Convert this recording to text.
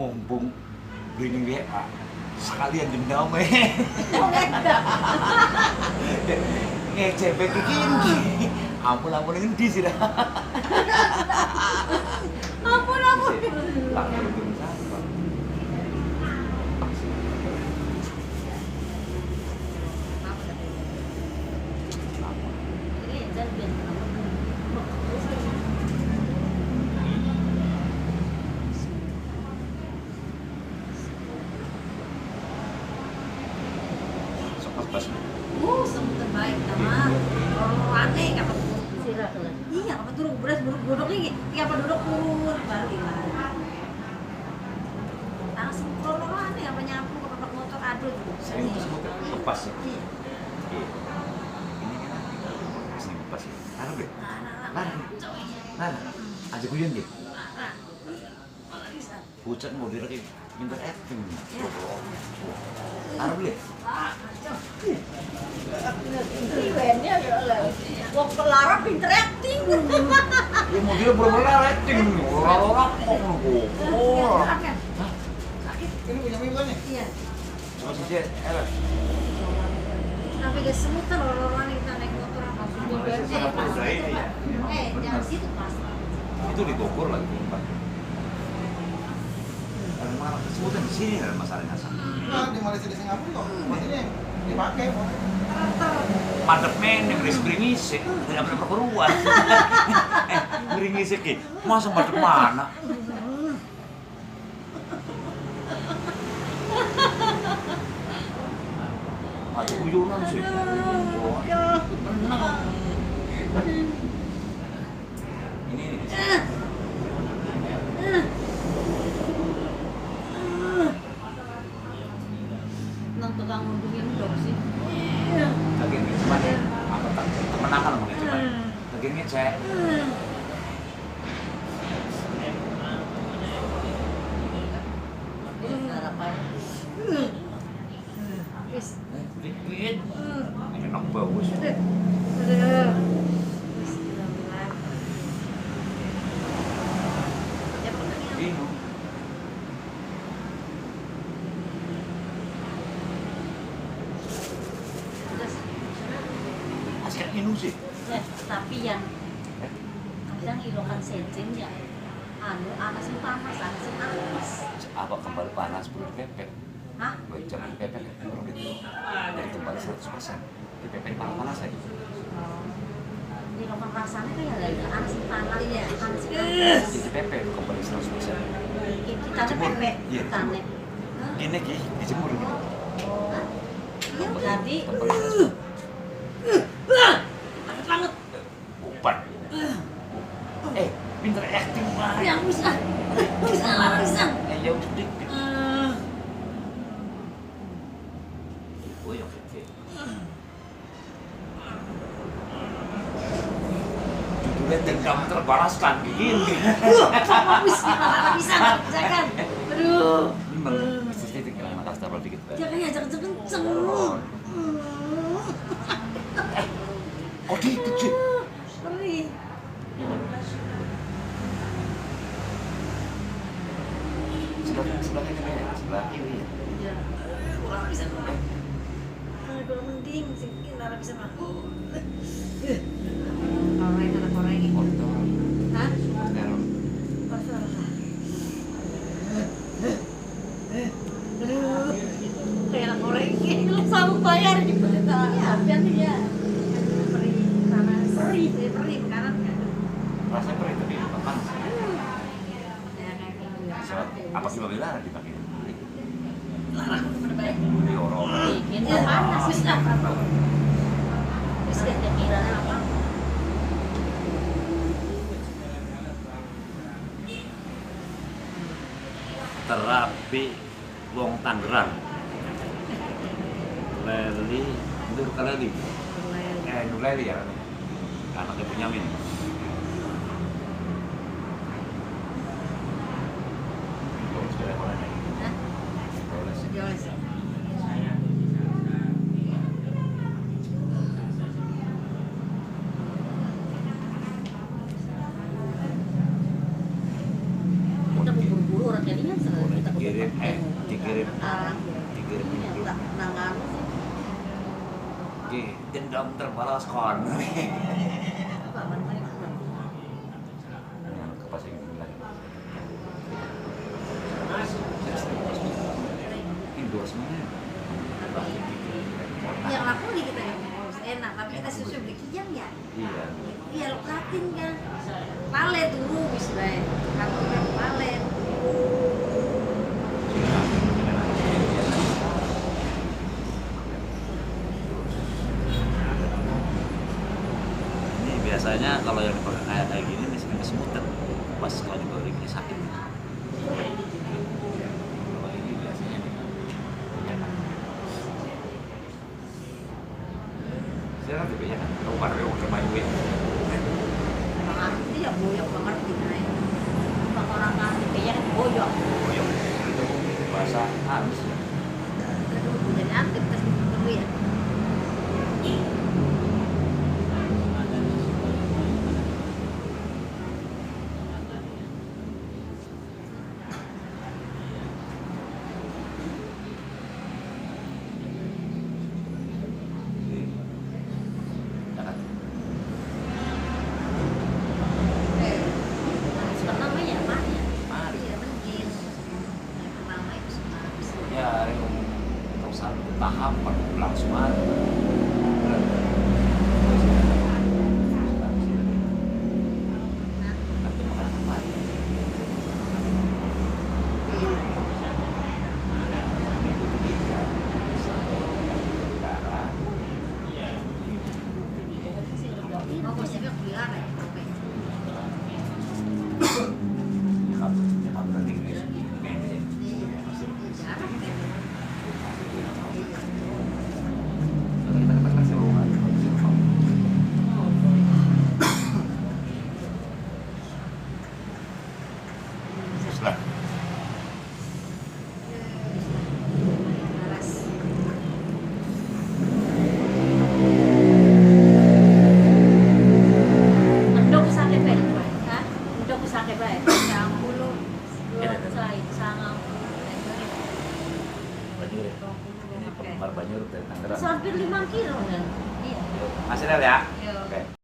mumpung beli WA sekalian dendam ngecebek iki ampun ngendi sih dah Ampun. tak beruntung siapa pas Semut terbaik sama aneh kapan iya kapan turun beras buruk nih kapan duduk turun baru hilang langsung aneh apa nyapu ke papak motor aduh sering terus lepas ya iya ini kan sini lepas ya taruh deh nah aja kuyen deh pucat mau direkin pinter acting taruh deh eventnya adalah wong pelarap pinter acting ya mobilnya bener-bener acting orang-orang kok sakit Ini punya mingguan nih? iya cuma sih dia sampai gak semutan orang-orang kita naik motor apa udah ini ya jangan situ pas itu di Bogor lagi tempat malah kesemutan di sini ada masalahnya sama Nah, di Malaysia di Singapura kok maksudnya dipakai madep men yang berisik tidak pernah perkeruan berisik masa madep mana ada guyonan sih ini nang tukang ngundungin dong sih lagi cuman apa tak temen akal mungkin cuman lagi ngecek harapan habis duit enak bagus ini asik minum sih tapi yang kadang ilokan sejen ya anas itu panas anas itu panas apa kembali panas perlu dipepet hah? baik jangan dipepet baru gitu dari kembali 100% dipepet panas lagi ilokan rasanya kayak lagi anas itu panas ya anas itu jadi panas dipepet kembali 100% kita tuh pepe Iya, kita nih gini dijemur gitu iya berarti kembali 100% panas banget bukan pinter acting banget yang bisa ya udah dikit oh ya oke judulnya dendam terbalaskan gini bisa jangan aduh memang mesti tinggal anak astral dikit jangan ya jangan kenceng oh dikit sih ngeri sebelah ini ya sebelah kiri ya kurang bisa kurang mending sih kita bisa makan koreng oh itu hah? terong aduh kayak anak koreng lu selalu bayar di pendeta ya ya perih panas perih kanan kan rasanya perih tapi makan apa sih bilang dipakai larang terbaik di orang-orang ini panas bisa bisa kira apa terapi wong Tangerang Leli itu bukan Leli Nuleli ya anaknya Benyamin kita buru-buru orang jadinya kita dendam terbalas kon. Apa namanya? Kepas yang bilang. Endorsement-nya. Yang laku di kita yang harus enak, tapi kita susu beli kijang ya. Iya. Iya lokatin kan. Palet dulu misalnya. Kantor palet. Ini biasanya kalau yang dipakai kayak gini nih sering kesemutan. Pas kalau digoreng ini sakit. Kalau ini biasanya nih. Ya kan. Saya kan juga ya kan. Tahu baru udah main duit. Ngerti ya boyok banget di naik. Bang orang ngerti kayaknya boyok. Oh iya. Itu bahasa halus ya. Aduh, udah nyantip tes dulu ya. Jangan. Namanya apa ya? Mari. Iya, mungkin. Pertama itu semua. Ya, yang untuk satu tahap langsung ada. Nanti makan apa? Oh, konsepnya kuliah ya? Oke. Jarang kan? Lah, Laras. Endok sakit ba? Ha? Endok sakit ba? Sang ulo. Sangang. Banyur. Ini penggemar Banyur dari Tangerang. Hampir 5 kilo kan? Iya. Masih ada ya? Iya. Oke.